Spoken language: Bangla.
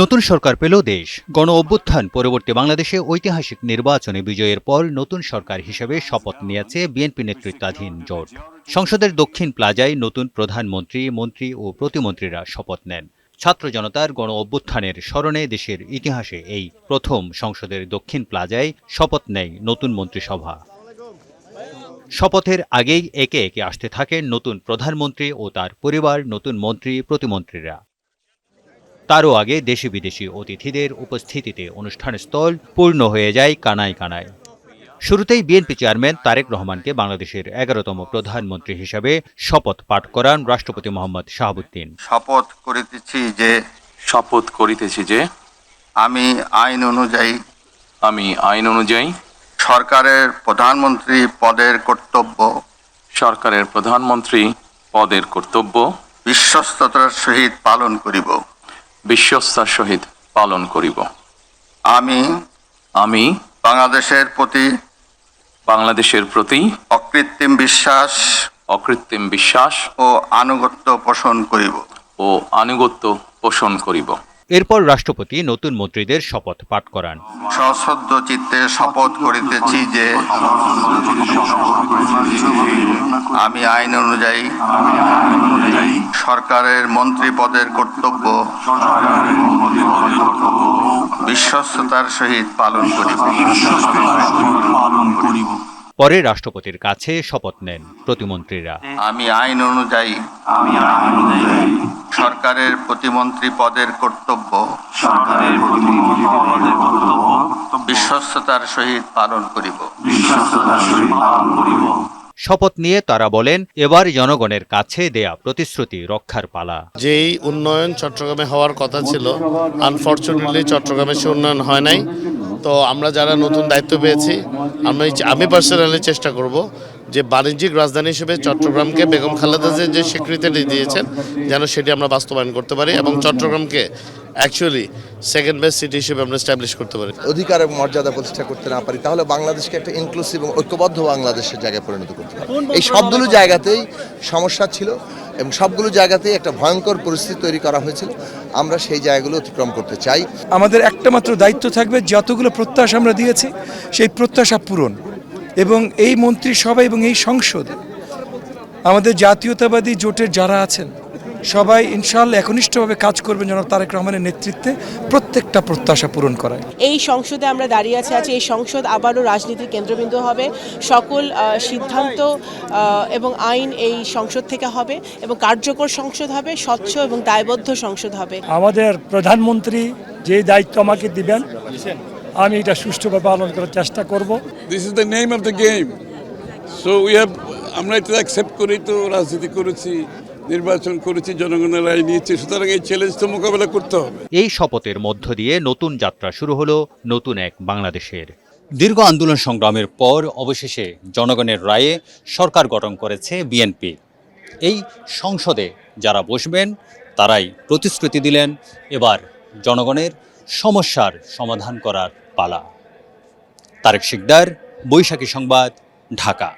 নতুন সরকার পেল দেশ। গণ অভ্যুত্থান পরবর্তী বাংলাদেশে ঐতিহাসিক নির্বাচনে বিজয়ের পর নতুন সরকার হিসেবে শপথ নিয়েছে বিএনপি নেতৃত্বাধীন জোট। সংসদের দক্ষিণ প্লাজায় নতুন প্রধানমন্ত্রী, মন্ত্রী ও প্রতিমন্ত্রীরা শপথ নেন। ছাত্র জনতার গণ অভ্যুত্থানের স্মরণে দেশের ইতিহাসে এই প্রথম সংসদের দক্ষিণ প্লাজায় শপথ নেয় নতুন মন্ত্রিসভা। শপথের আগেই একে একে আসতে থাকেন নতুন প্রধানমন্ত্রী ও তার পরিবার, নতুন মন্ত্রী, প্রতিমন্ত্রীরা। তারও আগে দেশি বিদেশি অতিথিদের উপস্থিতিতে অনুষ্ঠানস্থল পূর্ণ হয়ে যায় কানায় কানায়। শুরুতেই বিএনপি চেয়ারম্যান তারেক রহমানকে বাংলাদেশের ১১তম প্রধানমন্ত্রী হিসেবে শপথ পাঠ করান রাষ্ট্রপতি মোহাম্মদ শাহাবুদ্দিন। শপথ করিতেছি যে আমি আইন অনুযায়ী সরকারের প্রধানমন্ত্রী পদের কর্তব্য বিশ্বস্ততার সহিত পালন করিব। আমি বাংলাদেশের প্রতি অকৃত্রিম বিশ্বাস ও আনুগত্য পোষণ করিব। এরপর রাষ্ট্রপতি নতুন মন্ত্রীদের শপথ পাঠ করান। সশ্রদ্ধ চিত্তে শপথ করিতেছি যে আমি আইন অনুযায়ী সরকারের মন্ত্রী পদের কর্তব্য বিশ্বস্ততার সহিত পালন করিব। পরে রাষ্ট্রপতির কাছে শপথ নেন প্রতিমন্ত্রীরা। আমি আইন অনুযায়ী সরকারের প্রতিমন্ত্রী পদের কর্তব্য বিশ্বস্ততার সহিত পালন করিব। শপথ নিয়ে তারা বলেন, এবার জনগণের কাছে দেয়া প্রতিশ্রুতি রক্ষার পালা। যেই উন্নয়ন চট্টগ্রামে হওয়ার কথা ছিল, আনফরচুনেটলি চট্টগ্রামে সে উন্নয়ন হয় নাই। তো আমরা যারা নতুন দায়িত্ব পেয়েছি, আমি পার্সোনালি চেষ্টা করব যে বাণিজ্যিক রাজধানী হিসেবে চট্টগ্রামকে বেগম খালেদা যে স্বীকৃতিটি দিয়েছেন যেন সেটি আমরা বাস্তবায়ন করতে পারি এবং চট্টগ্রামকে অ্যাকচুয়ালি সেকেন্ড বেস্ট সিটি হিসেবে আমরা এস্টাবলিশ করতে পারি। অধিকার এবং মর্যাদা প্রতিষ্ঠা করতে না পারি তাহলে বাংলাদেশকে একটা ইনক্লুসিভ এবং ঐক্যবদ্ধ বাংলাদেশের জায়গায় পরিণত করতে পারি। এই সবগুলো জায়গাতেই সমস্যা ছিল এবং সবগুলো জায়গাতেই একটা ভয়ঙ্কর পরিস্থিতি তৈরি করা হয়েছিল। আমরা সেই জায়গাগুলো অতিক্রম করতে চাই। আমাদের একটা মাত্র দায়িত্ব থাকবে, যতগুলো প্রত্যাশা আমরা দিয়েছি সেই প্রত্যাশা পূরণ, এবং এই মন্ত্রিসভা এবং এই সংসদ আমাদের জাতীয়তাবাদী জোটের যারা আছেন সবাই ইনশাআল্লাহ একনিষ্ঠভাবে কাজ করবেন জনাব তারেক রহমানের নেতৃত্বে প্রত্যেকটা প্রত্যাশা পূরণ করায়। এই সংসদে আমরা দাঁড়িয়ে আছি, এই সংসদ আবারও রাজনীতির কেন্দ্রবিন্দু হবে। সকল সিদ্ধান্ত এবং আইন এই সংসদ থেকে হবে এবং কার্যকর সংসদ হবে, স্বচ্ছ এবং দায়বদ্ধ সংসদ হবে। আমাদের প্রধানমন্ত্রী যে দায়িত্ব আমাকে দিবেন আমি এটা সুষ্ঠুভাবে পালন করার চেষ্টা করব। This is the name of the game. So আমরা এটা অ্যাকসেপ্ট করেই তো রাজনীতি করেছি, নির্বাচন করেছি, জনগণের রায় নিয়েছে, সুতরাং এই চ্যালেঞ্জ তো মোকাবেলা করতে হবে। এই শপথের মধ্য দিয়ে নতুন যাত্রা শুরু হলো নতুন এক বাংলাদেশের। দীর্ঘ আন্দোলন সংগ্রামের পর অবশেষে জনগণের রায়ে সরকার গঠন করেছে বিএনপি। এই সংসদে যারা বসবেন তারাই প্রতিশ্রুতি দিলেন এবার জনগণের সমস্যার সমাধান করার পালা। তারেক শিকদার, বৈশাখী সংবাদ, ঢাকা।